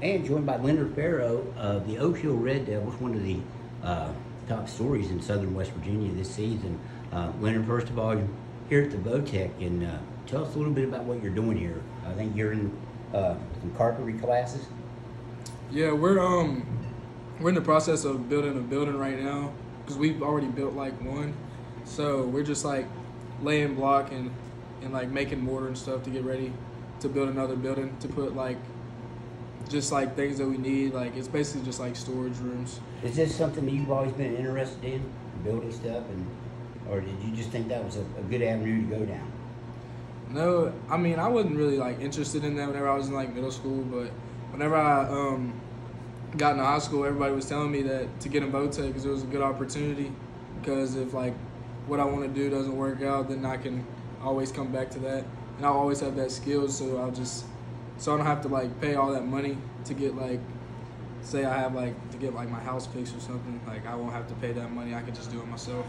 and joined by Leonard Farrow of the Oak Hill Red Devils, one of the top stories in southern West Virginia this season. Leonard, first of all, you're here at the Votech, and tell us a little bit about what you're doing here. I think you're in some carpentry classes. Yeah, we're in the process of building a building right now because we've already built like one, so we're just like laying block and like making mortar and stuff to get ready to build another building to put like just like things that we need. Like it's basically just like storage rooms. Is this something that you've always been interested in, building stuff, or did you just think that was a good avenue to go down? No, I mean I wasn't really like interested in that whenever I was in like middle school, but whenever I got into high school, everybody was telling me that to get in Votech because it was a good opportunity. Because if like what I want to do doesn't work out, then I can always come back to that, and I'll always have that skill. So I don't have to like pay all that money to get like, say I have like to get like my house fixed or something. Like I won't have to pay that money. I can just do it myself.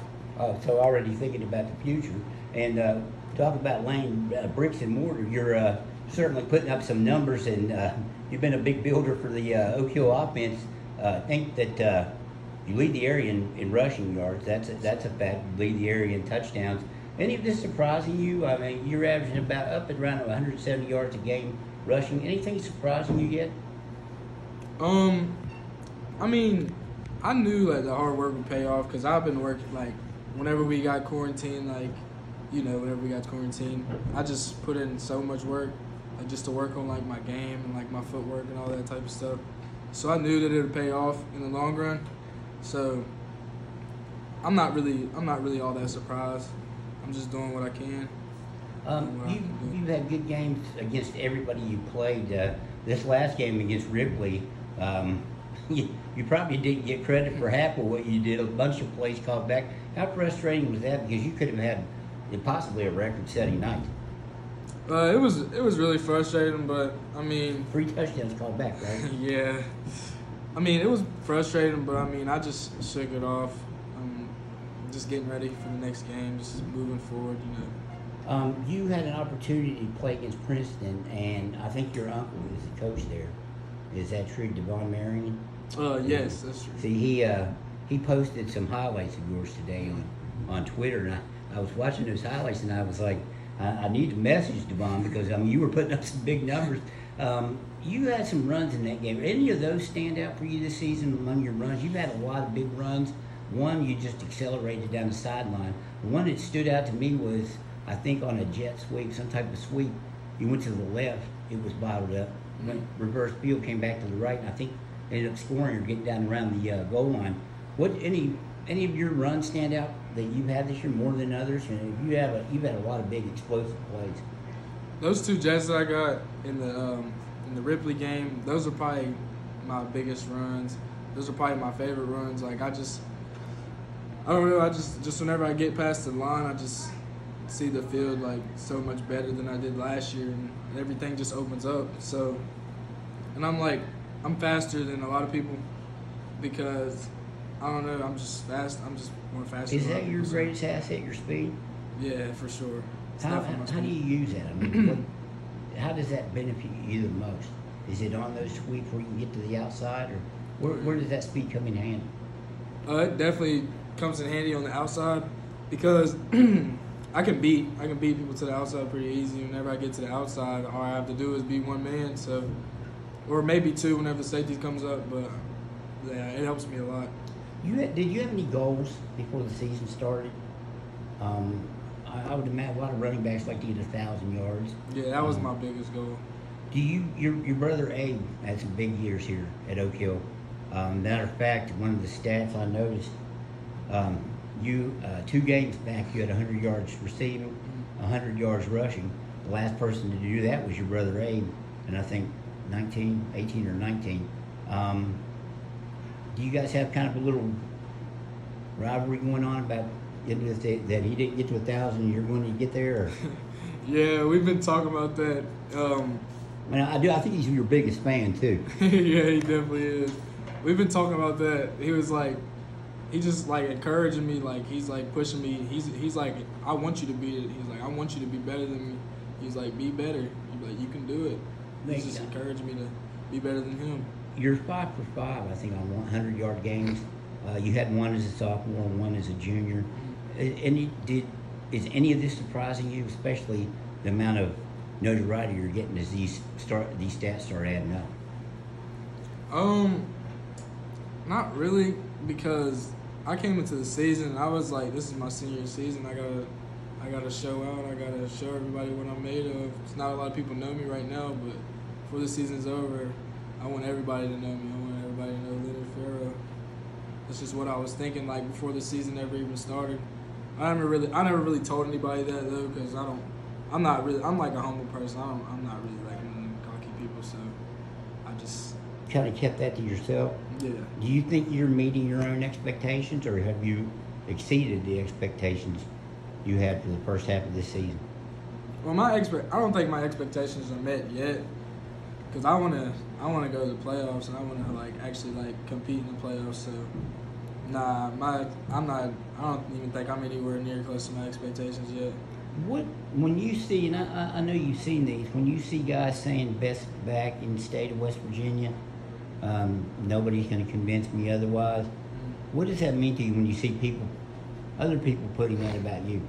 So already thinking about the future, and talk about laying bricks and mortar. You're certainly putting up some numbers, and you've been a big builder for the Oak Hill offense. I think that you lead the area in rushing yards. That's a fact. You lead the area in touchdowns. Any of this surprising you? I mean, you're averaging about up at around 170 yards a game rushing. Anything surprising you yet? I mean, I knew like the hard work would pay off because I've been working like whenever we got quarantined, like whenever we got quarantined, I just put in so much work, like just to work on like my game and like my footwork and all that type of stuff. So I knew that it would pay off in the long run. So I'm not really all that surprised. I'm just doing what I can. You've had good games against everybody you played. This last game against Ripley, you probably didn't get credit for half of what you did. A bunch of plays called back. How frustrating was that? Because you could have had possibly a record-setting night. It was really frustrating, but I mean 3 touchdowns called back, right? Yeah. I mean, it was frustrating, but I mean, I just shook it off. Just getting ready for the next game, just moving forward, You had an opportunity to play against Princeton, and I think your uncle is the coach there. Is that true, Devon Marion? Yes, that's true. See, he posted some highlights of yours today on Twitter, and I was watching those highlights, and I was like, I need to message Devon because, I mean, you were putting up some big numbers. You had some runs in that game. Any of those stand out for you this season among your runs? You've had a lot of big runs. One, you just accelerated down the sideline. The one that stood out to me was, I think, on a jet sweep, some type of sweep. You went to the left, it was bottled up. Went reverse field, came back to the right, and I think ended up scoring or getting down around the goal line. What any of your runs stand out that you've had this year more than others? And you've had a lot of big explosive plays. Those 2 jets that I got in the Ripley game, those are probably my biggest runs. Those are probably my favorite runs. Like I don't know. I just whenever I get past the line, I just see the field like so much better than I did last year, and everything just opens up. So, and I'm faster than a lot of people because I don't know. I'm just fast. I'm just more faster. Is that your greatest asset, your speed? Yeah, for sure. How do you use that? I mean, how does that benefit you the most? Is it on those sweeps where you can get to the outside, or where does that speed come in handy? It definitely comes in handy on the outside because I can beat people to the outside pretty easy. Whenever I get to the outside, all I have to do is be one man. So, or maybe 2 whenever the safety comes up. But yeah, it helps me a lot. Did you have any goals before the season started? I would imagine a lot of running backs like to get 1,000 yards. Yeah, that was my biggest goal. Your brother Abe had some big years here at Oak Hill. Matter of fact, one of the stats I noticed, you 2 games back, you had 100 yards receiving, 100 yards rushing. The last person to do that was your brother Abe, and I think 18 or 19. Do you guys have kind of a little rivalry going on about that he didn't get to 1,000, you're going to get there? Or? Yeah, we've been talking about that. I think he's your biggest fan too. Yeah, he definitely is. We've been talking about that. He was like, he just like encouraging me, like he's like pushing me. He's like, I want you to be it. He's like, I want you to be better than me. He's like, be better. He's like, you can do it. He's just encouraging me be better than him. You're 5 for 5, I think, on 100-yard games. You had one as a sophomore and one as a junior. Is any of this surprising you, especially the amount of notoriety you're getting as these stats start adding up? Not really, because I came into the season and I was like, this is my senior season. I gotta show out. I gotta show everybody what I'm made of. It's not a lot of people know me right now, but before the season's over, I want everybody to know me. I want everybody to know Leonard Farrow. That's just what I was thinking, like, before the season ever even started. I never really told anybody that, though, because I'm like a humble person. I'm not really like one of them cocky people, so I just Kind of kept that to yourself? Yeah. Do you think you're meeting your own expectations, or have you exceeded the expectations you had for the first half of this season? Well, I don't think my expectations are met yet, because I wanna go to the playoffs and I wanna like actually like compete in the playoffs. So, I don't even think I'm anywhere near close to my expectations yet. When you see, and I know you've seen these, when you see guys saying best back in the state of West Virginia, nobody's going to convince me otherwise. What does that mean to you when you see other people putting that about you?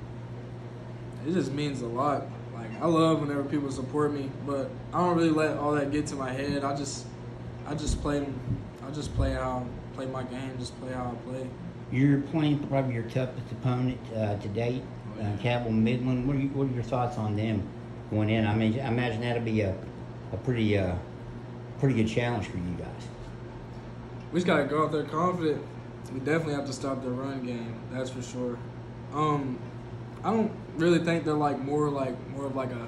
It just means a lot. Like, I love whenever people support me, but I don't really let all that get to my head. I just play my game, just play how I play. You're playing probably your toughest opponent to date, Cabell Midland. What are your thoughts on them going in? I mean, I imagine that'll be a pretty good challenge for you guys. We just gotta go out there confident. We definitely have to stop their run game. That's for sure. I don't really think they're more of a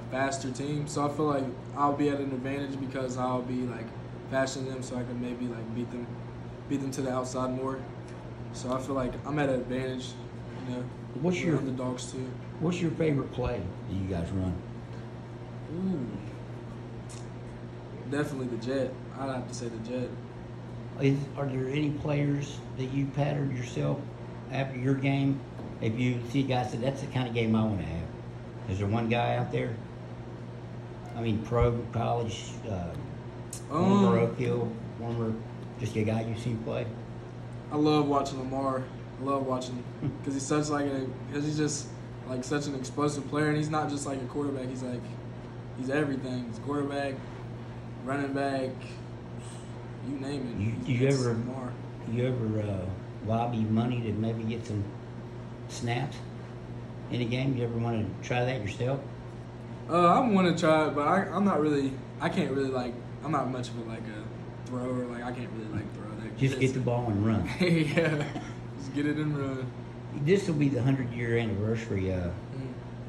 faster team. So I feel like I'll be at an advantage because I'll be like faster than them, so I can maybe like beat them to the outside more. So I feel like I'm at an advantage. You know, What's your underdogs too? What's your favorite play that you guys run? Ooh, definitely the jet. I'd have to say the jet. Are there any players that you patterned yourself after your game? If you see guys say that's the kind of game I want to have, is there one guy out there? I mean, pro, college, former Oak Hill, just a guy you've seen play. I love watching Lamar. I love watching because he's just like such an explosive player, and he's not just like a quarterback. He's everything. He's quarterback, running back, you name it. You ever lobby money to maybe get some snaps in a game? You ever want to try that yourself? I want to try it, but I'm not really. I can't really like. I'm not much of a thrower. Like I can't really like throw that. Just get the ball and run. Yeah, just get it and run. This will be the 100-year anniversary. Have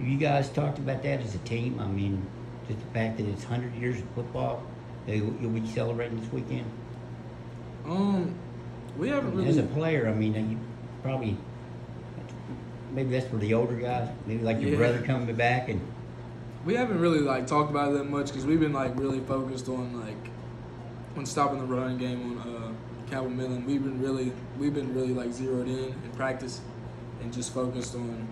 you guys talked about that as a team? I mean, just the fact that it's 100 years of football, you'll be celebrating this weekend? We haven't really. As a player, I mean, you probably, maybe that's for the older guys, maybe like your brother coming back. And we haven't really like talked about it that much because we've been like really focused on stopping the running game on Cabell Midland. We've been really like zeroed in practice and just focused on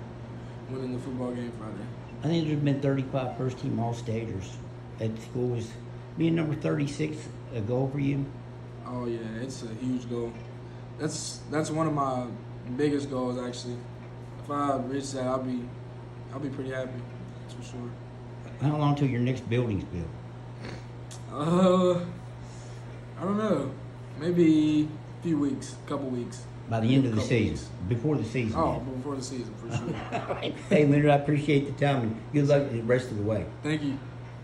winning the football game Friday. I think there's been 35 first-team All-Staters at the school. Is being number 36 a goal for you? Oh yeah, it's a huge goal. That's one of my biggest goals actually. If I reach that, I'll be pretty happy. That's for sure. How long till your next building's built? I don't know. Maybe a few weeks, couple weeks. By the end of the season, weeks. Before the season. Oh, before the season, for sure. Hey, Leonard, I appreciate the time, and good luck the rest of the way. Thank you.